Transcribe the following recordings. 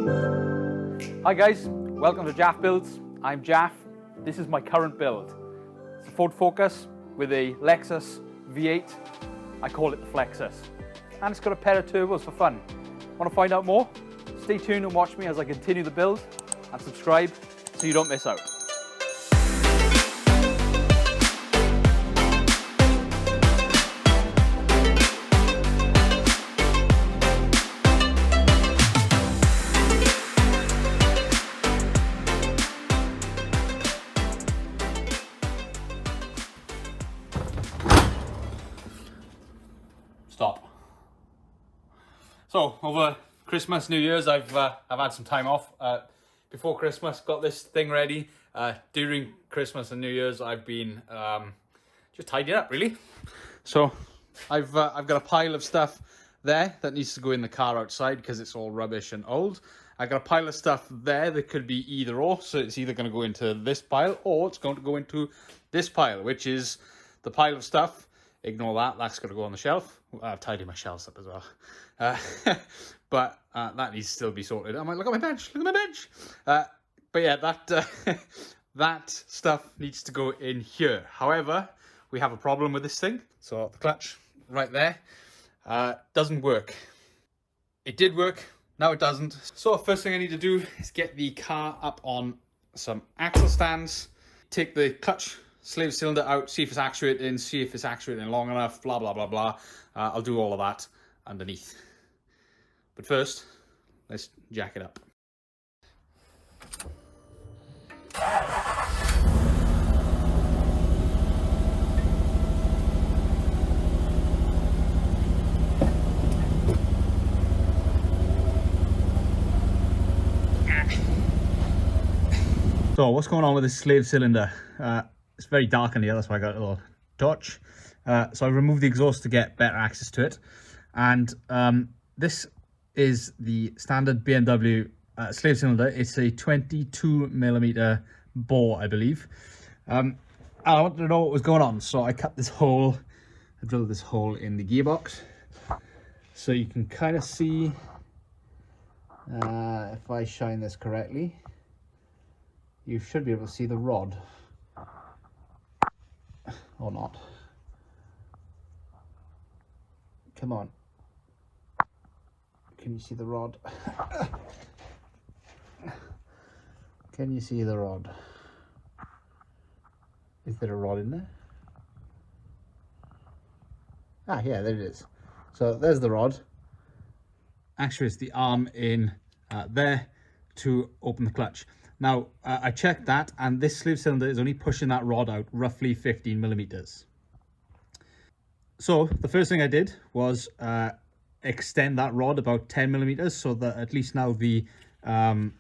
Hi guys, welcome to Jaff Builds. I'm Jaff. This is my current build. It's a Ford Focus with a Lexus V8. I call it the Flexus. And it's got a pair of turbos for fun. Want to find out more? Stay tuned and watch me as I continue the build, and subscribe so you don't miss out. Stop. So over Christmas, New Year's, I've had some time off. Before Christmas, got this thing ready. During Christmas and New Year's, I've been just tidying up really. So I've got a pile of stuff there that needs to go in the car outside because it's all rubbish and old. I've got a pile of stuff there that could be either or. So it's either going to go into this pile or it's going to go into this pile, which is the pile of stuff. Ignore that, that's got to go on the shelf. I've tidied my shelves up as well. But that needs to still be sorted. I'm like, look at my bench, look at my bench. But yeah, that stuff needs to go in here. However, we have a problem with this thing. So the clutch right there doesn't work. It did work, now it doesn't. So first thing I need to do is get the car up on some axle stands, take the clutch slave cylinder out, see if it's actuating, see if it's actuating long enough, blah, blah, blah, blah. I'll do all of that underneath. But first, let's jack it up. So what's going on with this slave cylinder? It's very dark in here, that's why I got a little torch. So I removed the exhaust to get better access to it. And this is the standard BMW slave cylinder. It's a 22mm bore, I believe. I wanted to know what was going on, so I cut this hole, I drilled this hole in the gearbox. So you can kind of see, if I shine this correctly, you should be able to see the rod. Or not. Come on. Can you see the rod? Can you see the rod? Is there a rod in there? Ah, yeah, there it is. So there's the rod. Actually, it's the arm in there to open the clutch. Now, I checked that, and this slave cylinder is only pushing that rod out roughly 15mm. So the first thing I did was extend that rod about 10mm, so that at least now when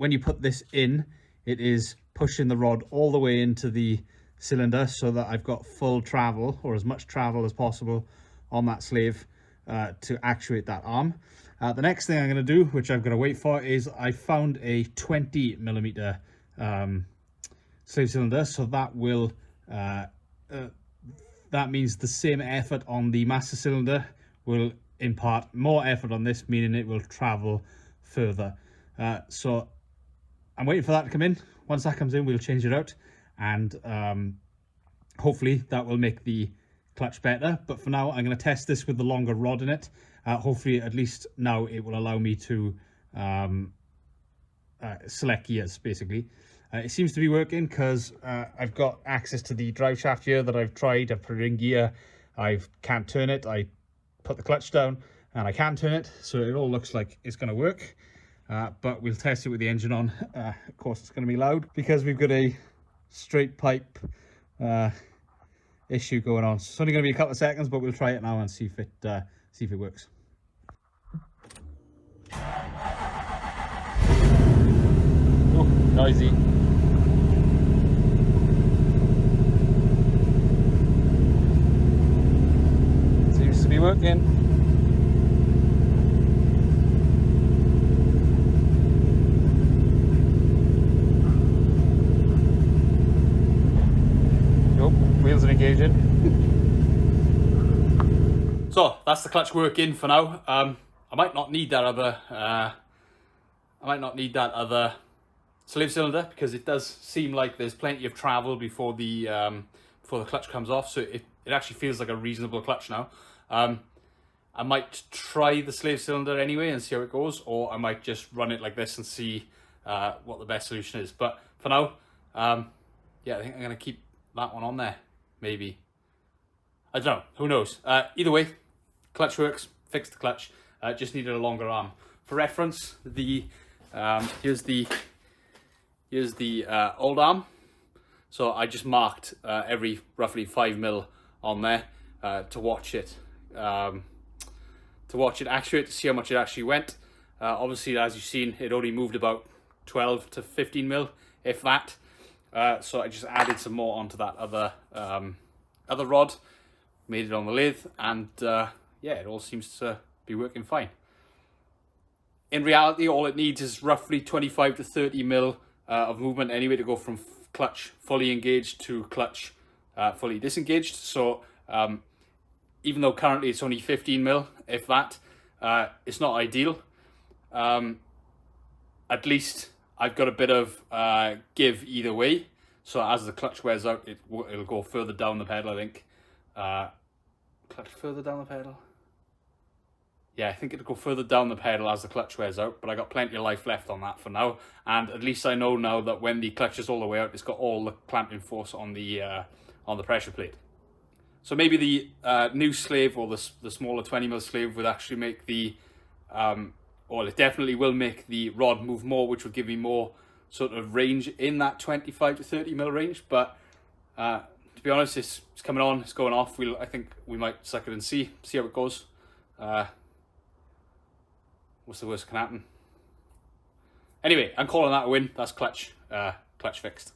you put this in, it is pushing the rod all the way into the cylinder, so that I've got full travel, or as much travel as possible, on that slave to actuate that arm. The next thing I'm going to do, which I'm going to wait for, is I found a 20mm slave cylinder. So that will that means the same effort on the master cylinder will impart more effort on this, meaning it will travel further. So I'm waiting for that to come in. Once that comes in, we'll change it out, and hopefully that will make the clutch better. But for now, I'm going to test this with the longer rod in it. Hopefully, at least now it will allow me to select gears, basically. It seems to be working because I've got access to the drive shaft here that I've tried. I've put it in gear. I can't turn it. I put the clutch down and I can turn it. So it all looks like it's going to work. But we'll test it with the engine on. Of course, it's going to be loud because we've got a straight pipe issue going on. So it's only going to be a couple of seconds, but we'll try it now and see if it works. Oh, noisy. Seems to be working. Nope, wheels are engaging. So that's the clutch working for now. I might not need that other slave cylinder, because it does seem like there's plenty of travel before the clutch comes off, so it actually feels like a reasonable clutch now. I might try the slave cylinder anyway and see how it goes, or I might just run it like this and see what the best solution is. But for now, yeah, I think I'm going to keep that one on there, maybe. I don't know, who knows. Either way, clutch works, fixed the clutch, just needed a longer arm. For reference, here's the old arm. So I just marked every roughly 5mm on there to watch it. Actuate, to see how much it actually went. Obviously, as you've seen, it only moved about 12 to 15mm, if that. So I just added some more onto that other rod, made it on the lathe, and yeah, it all seems to be working fine. In reality, all it needs is roughly 25 to 30mm of movement anyway to go from clutch fully engaged to clutch fully disengaged. So even though currently it's only 15mm, if that, it's not ideal. At least I've got a bit of give either way. So as the clutch wears out, it'll go further down the pedal, I think. Clutch further down the pedal? Yeah, I think it'll go further down the pedal as the clutch wears out, but I got plenty of life left on that for now. And at least I know now that when the clutch is all the way out, it's got all the clamping force on the pressure plate. So maybe the new slave, or the smaller 20mm slave, would actually make the, or it definitely will make the rod move more, which would give me more sort of range in that 25 to 30mm range. But to be honest, it's coming on, it's going off. I think we might suck it and see how it goes. What's the worst that can happen? Anyway, I'm calling that a win. That's clutch fixed.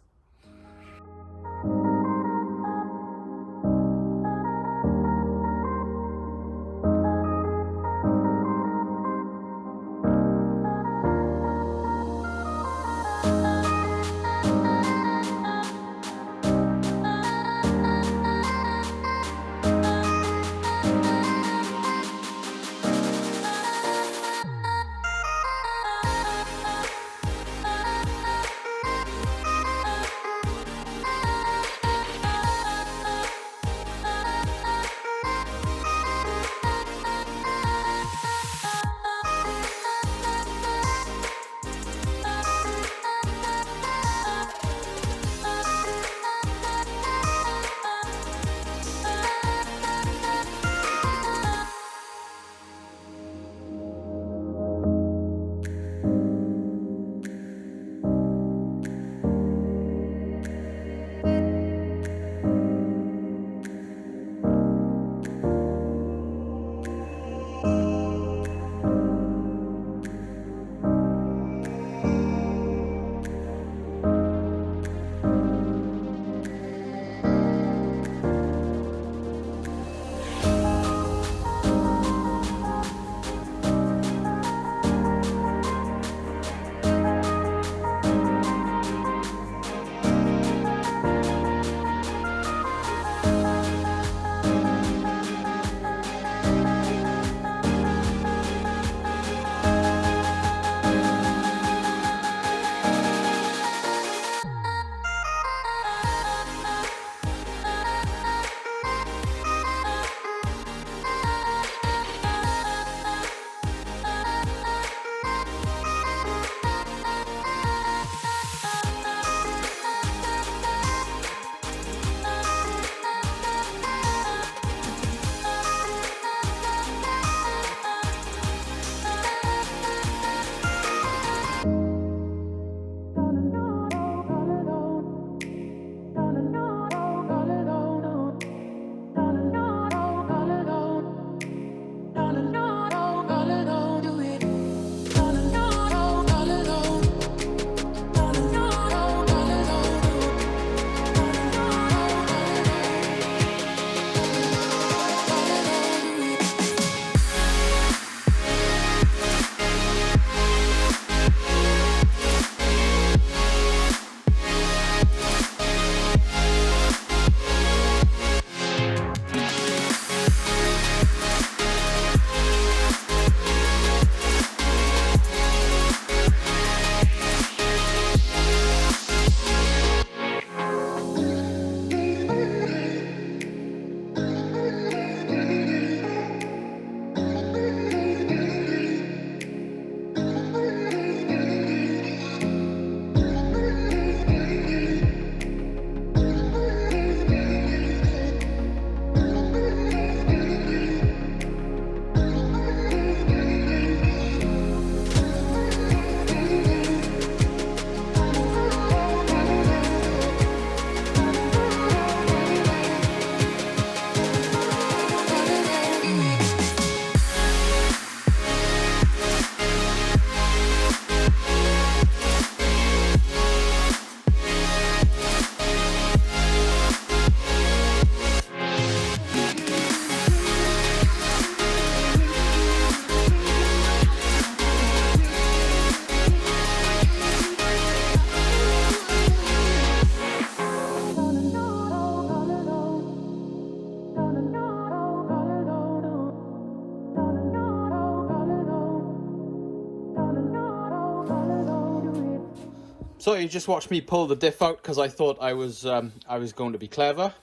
So you just watched me pull the diff out because I thought I was going to be clever.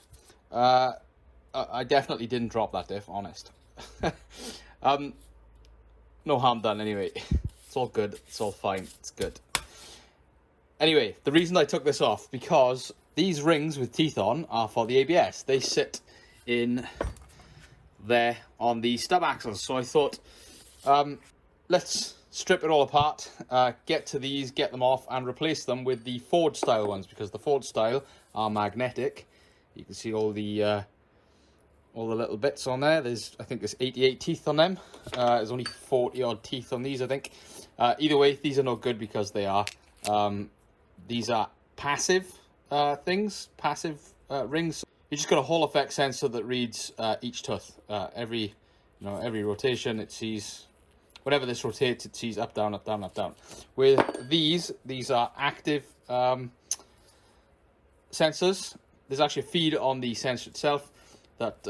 I definitely didn't drop that diff, honest. No harm done anyway. It's all good. It's all fine. It's good. Anyway, the reason I took this off, because these rings with teeth on are for the ABS. They sit in there on the stub axles. So I thought, let's strip it all apart, get to these, get them off, and replace them with the Ford style ones, because the Ford style are magnetic. You can see all the little bits on there. I think there's 88 teeth on them. There's only 40 odd teeth on these, I think. Either way, these are no good because they are these are passive passive rings. You just got a Hall effect sensor that reads each tooth. Every rotation it sees. Whenever this rotates, it sees up, down, up, down, up, down. With these are active sensors. There's actually a feed on the sensor itself that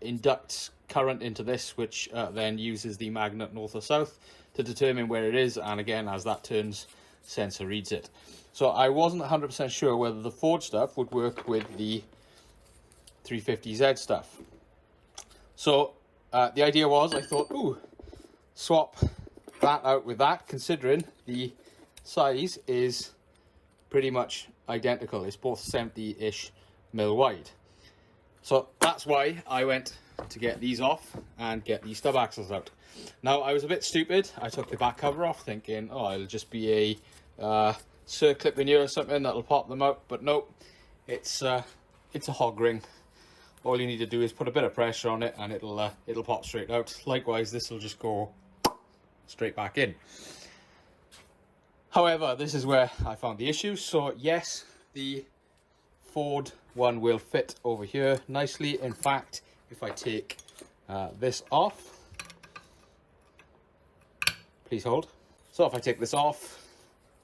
inducts current into this, which then uses the magnet north or south to determine where it is. And again, as that turns, sensor reads it. So I wasn't 100% sure whether the Ford stuff would work with the 350Z stuff. So the idea was, I thought, ooh, swap that out with that, considering the size is pretty much identical. It's both 70-ish mil wide. So that's why I went to get these off and get these stub axles out. Now, I was a bit stupid. I took the back cover off thinking, oh, it'll just be a circlip veneer or something that'll pop them out. But nope, it's a hog ring. All you need to do is put a bit of pressure on it and it'll pop straight out. Likewise, this will just go straight back in. However, this is where I found the issue. So yes, the Ford one will fit over here nicely. In fact, if I take this off, please hold. So if I take this off,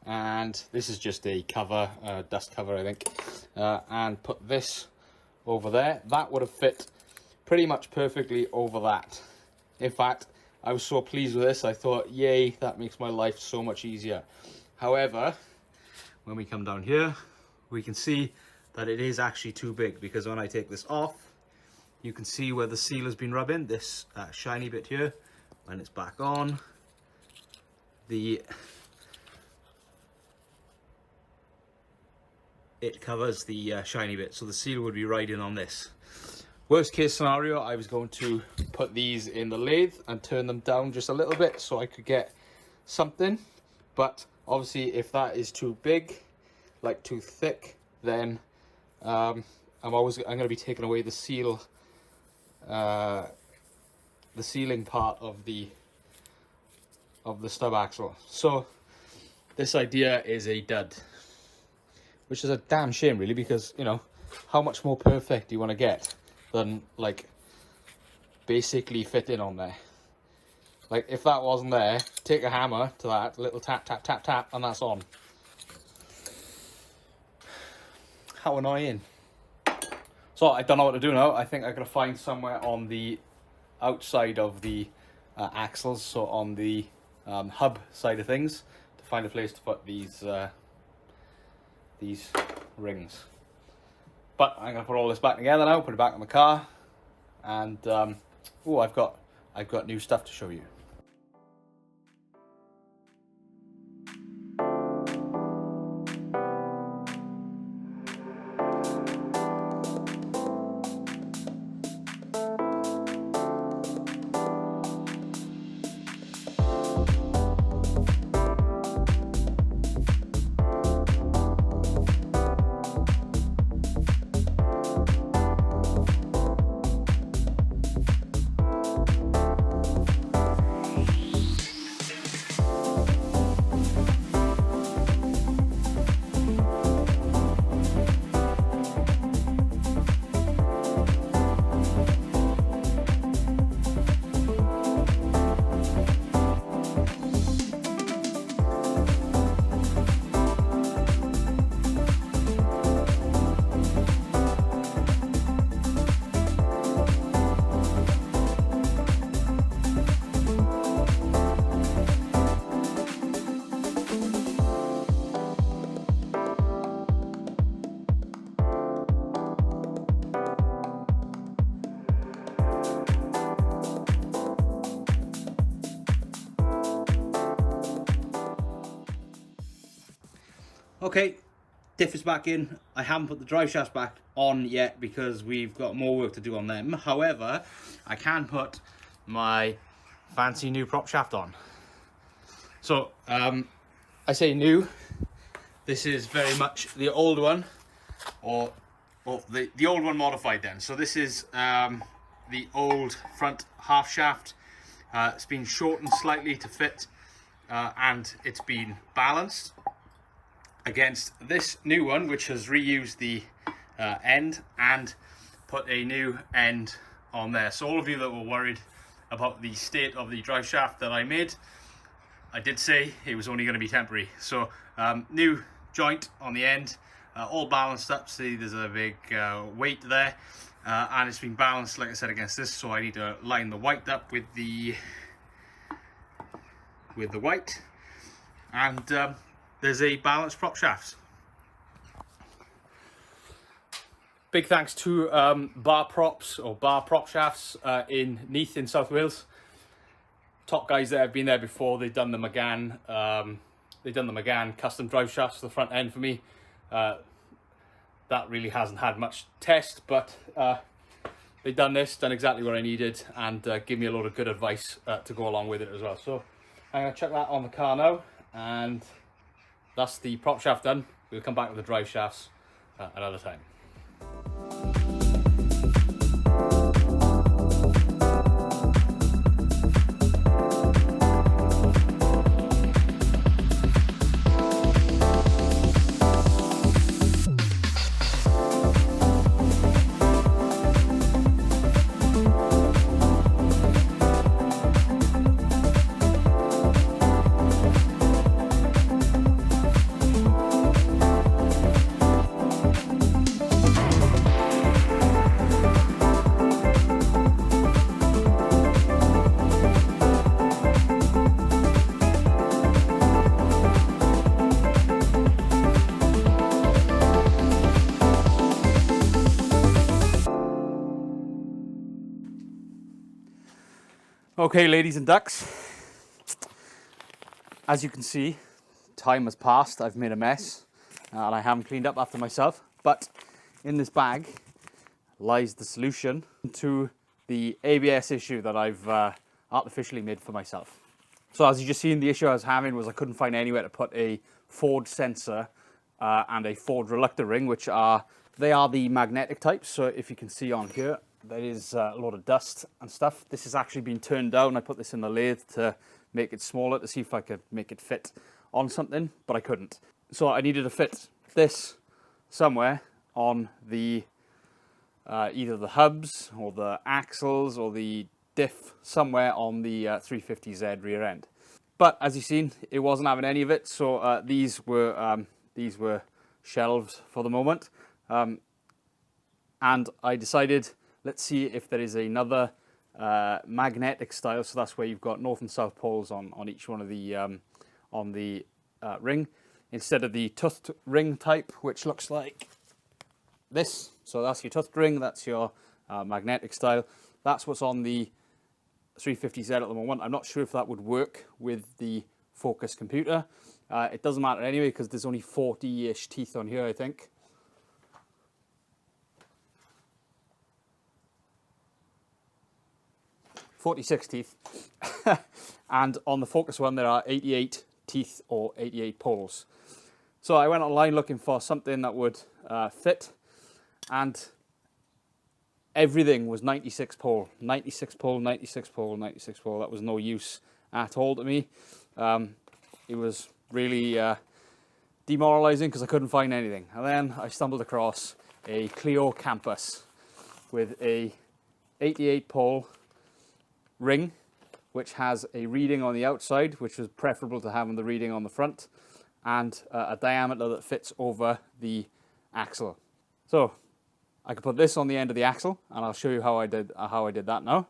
and this is just a cover, dust cover, I think, and put this over there, that would have fit pretty much perfectly over that. In fact, I was so pleased with this, I thought, yay, that makes my life so much easier. However, when we come down here, we can see that it is actually too big, because when I take this off, you can see where the seal has been rubbing, this shiny bit here. When it's back on, it covers the shiny bit, so the seal would be riding on this. Worst case scenario, I was going to put these in the lathe and turn them down just a little bit so I could get something. But obviously, if that is too big, like too thick, then I'm going to be taking away the seal, the sealing part of the stub axle. So this idea is a dud, which is a damn shame, really, because, you know, how much more perfect do you want to get than, like, basically fitting on there? Like, if that wasn't there, take a hammer to that, little tap, tap, tap, tap, and that's on. How annoying. So I don't know what to do now. I think I'm going to find somewhere on the outside of the axles, so on the hub side of things, to find a place to put these rings. But I'm going to put all this back together now, put it back in the car, and oh, I've got new stuff to show you. Okay, diff is back in. I haven't put the drive shafts back on yet because we've got more work to do on them. However, I can put my fancy new prop shaft on. So, I say new. This is very much the old one, or the old one modified then. So this is the old front half shaft. It's been shortened slightly to fit, and it's been balanced against this new one, which has reused the end and put a new end on there. So all of you that were worried about the state of the drive shaft that I made, I did say it was only going to be temporary. So new joint on the end, all balanced up. See, there's a big weight there, and it's been balanced, like I said, against this. So I need to line the white up with the white, and there's a balanced prop shaft. Big thanks to Bar Props, or Bar Prop Shafts in Neath in South Wales. Top guys that have been there before. They've done the McGann custom drive shafts for the front end for me. That really hasn't had much test, but they've done exactly what I needed, and give me a lot of good advice to go along with it as well. So I'm going to chuck that on the car now, and that's the prop shaft done. We'll come back with the drive shafts another time. Okay, ladies and ducks, as you can see, time has passed. I've made a mess, and I haven't cleaned up after myself, but in this bag lies the solution to the ABS issue that I've artificially made for myself. So as you just seen, the issue I was having was I couldn't find anywhere to put a forward sensor and a forward reluctor ring, which are the magnetic types. So if you can see on here, there is a lot of dust and stuff. This has actually been turned down. I put this in the lathe to make it smaller to see if I could make it fit on something, but I couldn't. So I needed to fit this somewhere on the either the hubs or the axles or the diff, somewhere on the 350Z rear end. But as you've seen, it wasn't having any of it, so these were shelved for the moment. And I decided, let's see if there is another magnetic style. So that's where you've got north and south poles on each one of the ring, instead of the toothed ring type, which looks like this. So that's your toothed ring. That's your magnetic style. That's what's on the 350Z at the moment. I'm not sure if that would work with the Focus computer. It doesn't matter anyway, because there's only 40-ish teeth on here, I think. .46 teeth. And on the Focus one, there are 88 teeth or 88 poles. So I went online looking for something that would fit, and everything was 96 pole, 96 pole, 96 pole, 96 pole. That was no use at all to me. It was really demoralizing because I couldn't find anything. And then I stumbled across a Clio Campus with a 88 pole ring, which has a reading on the outside, which was preferable to having the reading on the front, and a diameter that fits over the axle. So I could put this on the end of the axle, and I'll show you how I did that now,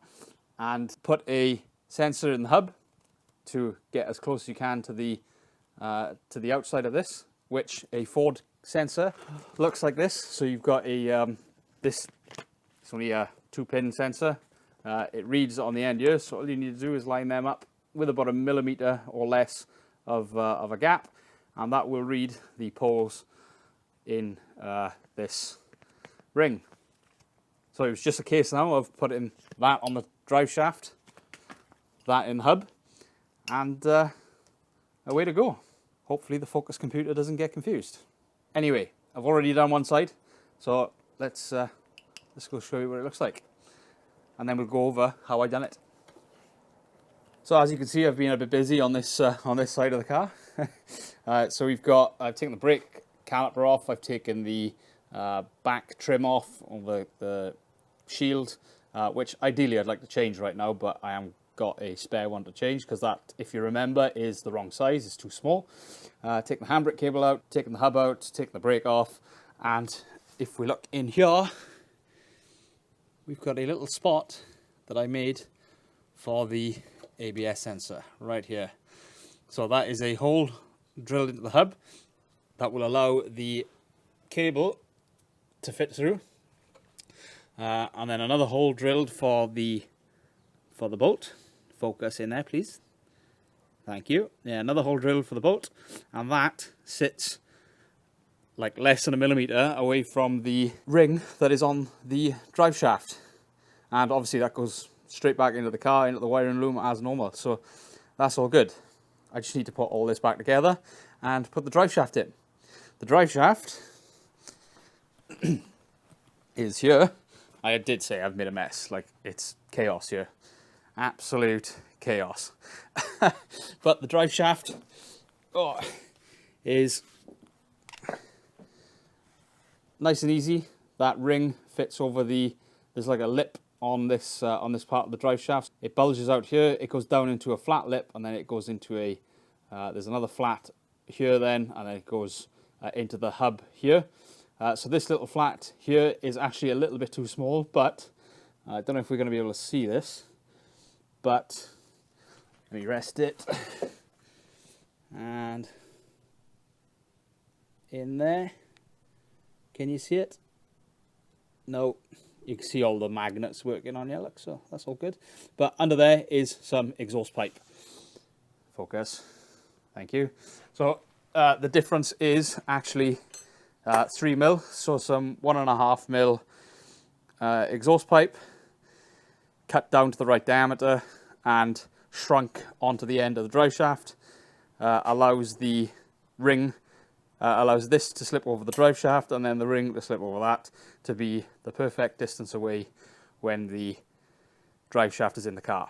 and put a sensor in the hub to get as close as you can to the outside of this, which a Ford sensor looks like this. So you've got a it's only a 2-pin sensor. It reads on the end here, so all you need to do is line them up with about 1 millimeter or less of a gap, and that will read the poles in this ring. So it was just a case now of putting that on the drive shaft, that in the hub, and away to go. Hopefully the focus computer doesn't get confused. Anyway, I've already done one side, so let's go show you what it looks like, and then we'll go over how I done it. So as you can see, I've been a bit busy on this side of the car. So I've taken the brake caliper off, I've taken the back trim off on the shield, which ideally I'd like to change right now, but I am got a spare one to change because that, if you remember, is the wrong size. It's too small. Taking the handbrake cable out, taking the hub out, taking the brake off, and if we look in here, we've got a little spot that I made for the ABS sensor right here. So that is a hole drilled into the hub that will allow the cable to fit through, and then another hole drilled for the bolt. Focus in there, please. Thank you. Yeah, another hole drilled for the bolt, and that sits like less than a millimeter away from the ring that is on the drive shaft, and obviously that goes straight back into the car, into the wiring loom as normal. So that's all good. I just need to put all this back together and put the drive shaft in. The drive shaft is here. I did say I've made a mess, like it's chaos here. Absolute chaos. But the drive shaft is nice and easy. That ring fits over there's like a lip on this part of the drive shaft. It bulges out here, it goes down into a flat lip, and then it goes into there's another flat here then, and then it goes into the hub here. So this little flat here is actually a little bit too small, but I don't know if we're going to be able to see this, but let me rest it, and in there, can you see it? No, you can see all the magnets working on here, look, so that's all good. But under there is some exhaust pipe. Focus, thank you. So the difference is actually 3 mil, so some 1.5 mil exhaust pipe, cut down to the right diameter and shrunk onto the end of the drive shaft, allows the ring, allows this to slip over the drive shaft and then the ring to slip over that to be the perfect distance away when the drive shaft is in the car.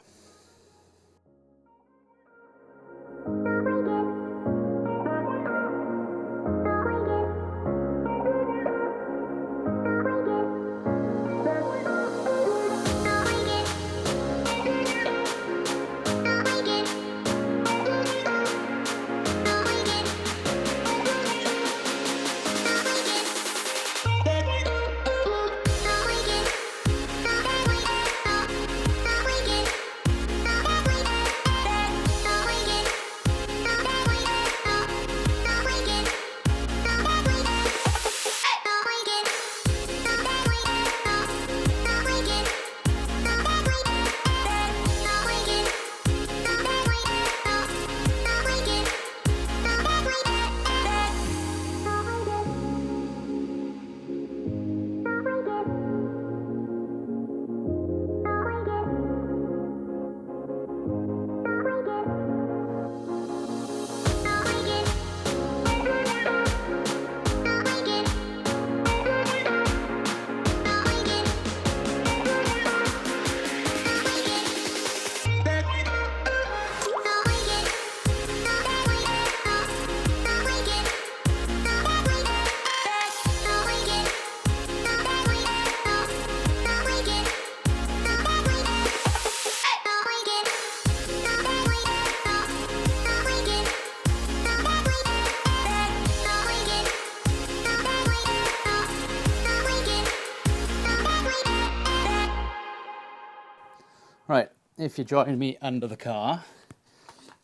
Right, if you join me under the car,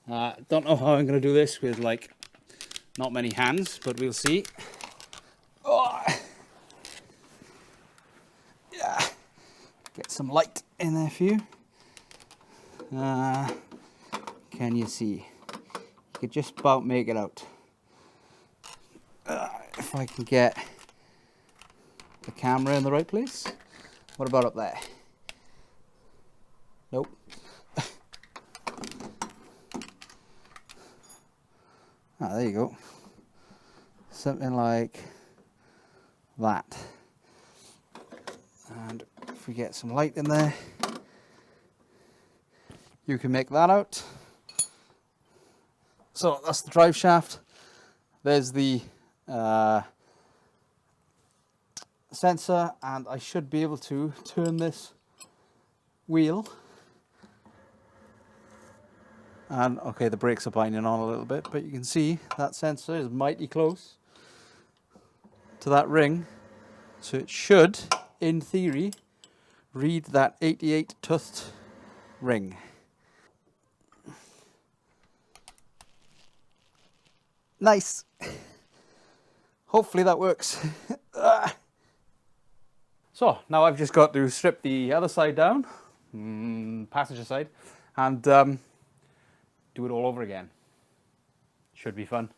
don't know how I'm going to do this with like not many hands, but we'll see. Oh. Yeah, get some light in there for you. Can you see? You could just about make it out. if I can get the camera in the right place. What about up there? Nope. Ah, there you go. Something like that. And if we get some light in there, you can make that out. So that's the drive shaft. There's the sensor, and I should be able to turn this wheel. And okay, the brakes are binding on a little bit, but you can see that sensor is mighty close to that ring. So it should, in theory, read that 88 toothed ring. Nice. Hopefully that works. So now I've just got to strip the other side down, passenger side, and do it all over again. Should be fun.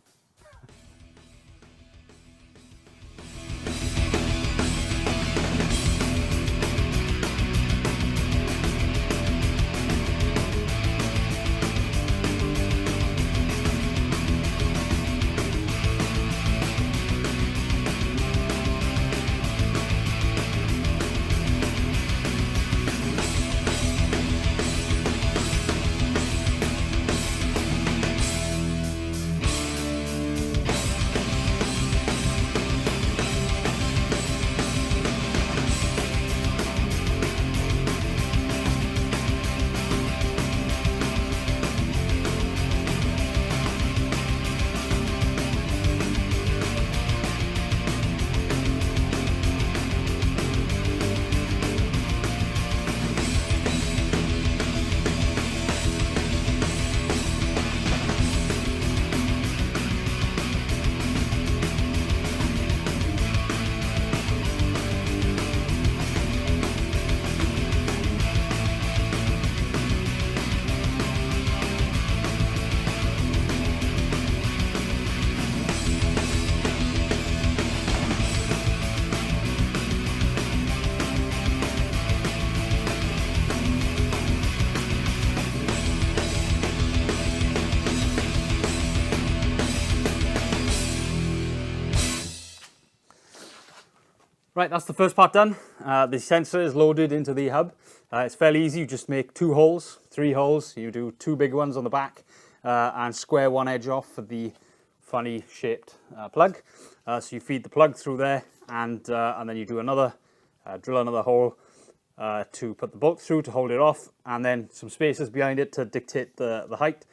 Right, that's the first part done. The sensor is loaded into the hub. It's fairly easy. You just make 2 holes, 3 holes. You do 2 big ones on the back and square one edge off for the funny shaped plug. So you feed the plug through there, and then you do another, drill another hole to put the bolt through to hold it off, and then some spaces behind it to dictate the height.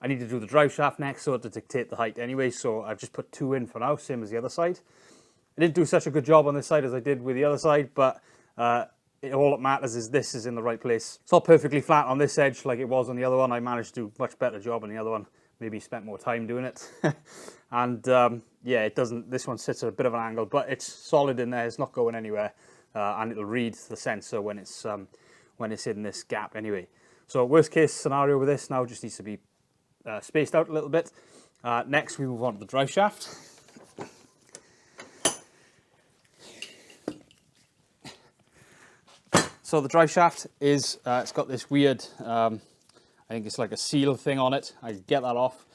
I need to do the drive shaft next, so to dictate the height anyway. So I've just put 2 in for now, same as the other side. I didn't do such a good job on this side as I did with the other side, but all that matters is this is in the right place. It's not perfectly flat on this edge like it was on the other one. I managed to do a much better job on the other one. Maybe spent more time doing it. And yeah, it doesn't, this one sits at a bit of an angle, but it's solid in there. It's not going anywhere. And it'll read the sensor when it's in this gap anyway. So worst case scenario with this now just needs to be spaced out a little bit. Next we move on to the drive shaft. So the drive shaft is, it's got this weird, I think it's like a seal thing on it. I get that off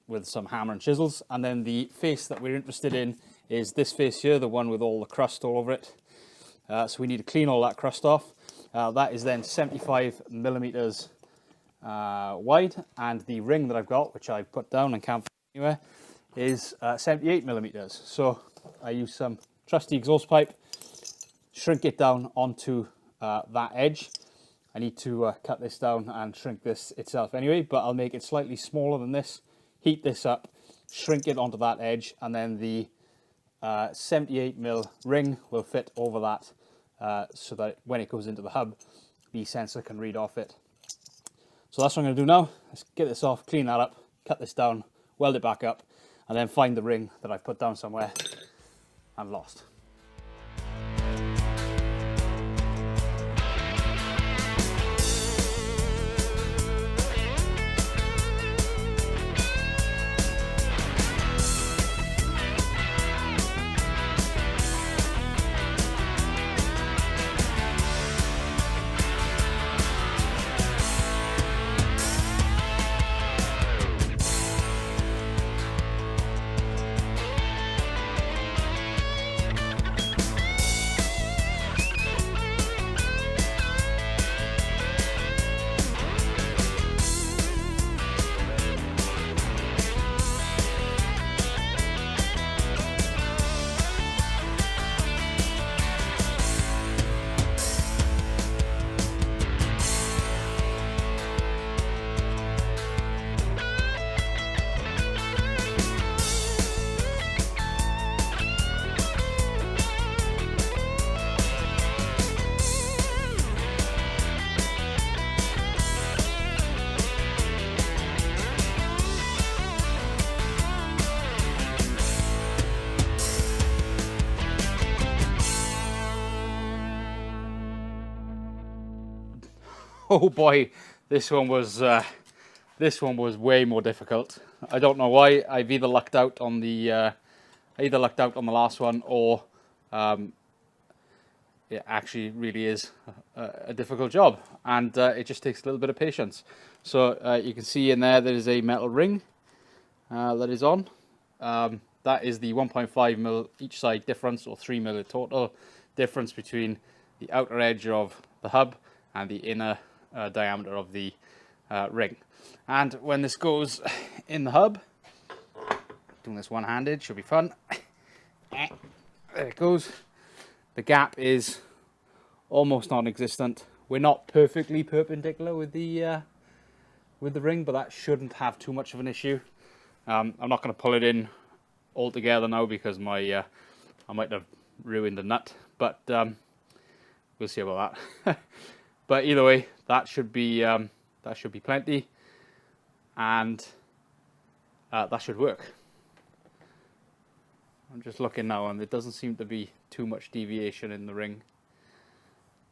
with some hammer and chisels. And then the face that we're interested in is this face here, the one with all the crust all over it. So we need to clean all that crust off. That is then 75 millimeters wide. And the ring that I've got, which I've put down and can't find anywhere, is 78 millimeters. So I use some trusty exhaust pipe, shrink it down onto that edge. I need to cut this down and shrink this itself anyway, but I'll make it slightly smaller than this, heat this up, shrink it onto that edge, and then the 78mm ring will fit over that so that when it goes into the hub, the sensor can read off it. So that's what I'm going to do now. Let's get this off, clean that up, cut this down, weld it back up, and then find the ring that I've put down somewhere and lost. Oh boy, this one was way more difficult. I don't know why. I've either lucked out on the last one, or it actually really is a difficult job, and it just takes a little bit of patience. So you can see in there is a metal ring that is on. That is the 1.5 mil each side difference, or 3 mil total difference between the outer edge of the hub and the inner diameter of the ring. And when this goes in the hub, doing this one-handed should be fun. There it goes. The gap is almost non-existent. We're not perfectly perpendicular with the ring, but that shouldn't have too much of an issue. I'm not going to pull it in all together now because I might have ruined the nut, but we'll see about that. But either way, that should be plenty, and that should work. I'm just looking now, and there doesn't seem to be too much deviation in the ring.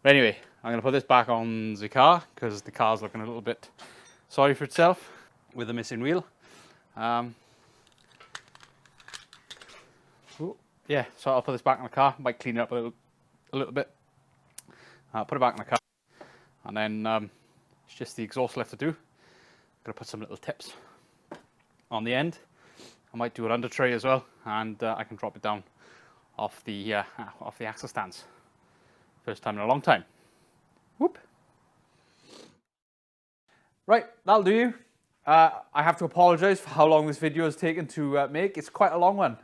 But anyway, I'm going to put this back on the car because the car's looking a little bit sorry for itself with the missing wheel. Yeah, so I'll put this back in the car. Might clean it up a little bit. Put it back in the car, and then it's just the exhaust left to do. I'm going to put some little tips on the end. I might do an under tray as well, and I can drop it down off the axle stands. First time in a long time. Whoop. Right, that'll do you. I have to apologise for how long this video has taken to make. It's quite a long one.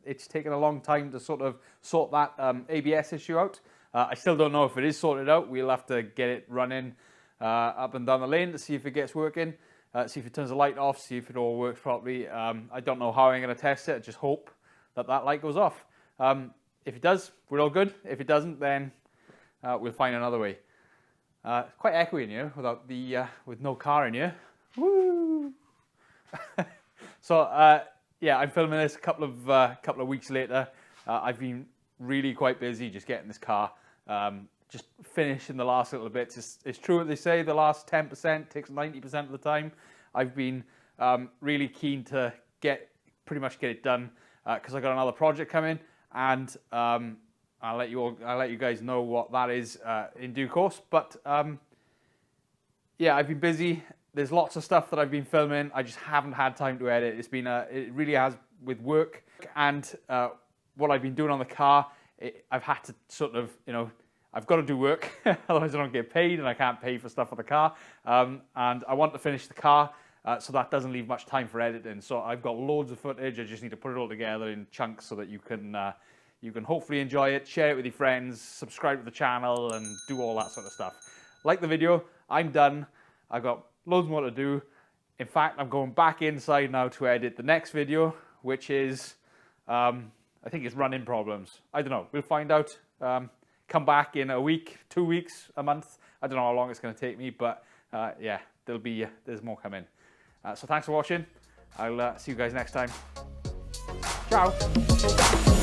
It's taken a long time to sort that ABS issue out. I still don't know if it is sorted out. We'll have to get it running up and down the lane to see if it gets working. See if it turns the light off, see if it all works properly. I don't know how I'm going to test it. I just hope that light goes off. If it does, we're all good. If it doesn't, then we'll find another way. It's quite echoey in here with no car in here. Woo! So yeah, I'm filming this a couple of weeks later. I've been really quite busy just getting this car just finishing the last little bits. It's true what they say, the last 10% takes 90% of the time. I've been really keen to pretty much get it done because I got another project coming, and I'll let you guys know what that is in due course. But yeah, I've been busy. There's lots of stuff that I've been filming. I just haven't had time to edit. It really has with work and what I've been doing on the car. I've had to sort of, I've got to do work, otherwise I don't get paid, and I can't pay for stuff for the car. And I want to finish the car, so that doesn't leave much time for editing. So I've got loads of footage. I just need to put it all together in chunks so that you can hopefully enjoy it, share it with your friends, subscribe to the channel, and do all that sort of stuff. Like the video. I'm done. I've got loads more to do. In fact, I'm going back inside now to edit the next video, which is, I think it's running problems. I don't know. We'll find out. Come back in a week, 2 weeks, a month. I don't know how long it's going to take me, but yeah, there's more coming. So thanks for watching. I'll see you guys next time. Ciao.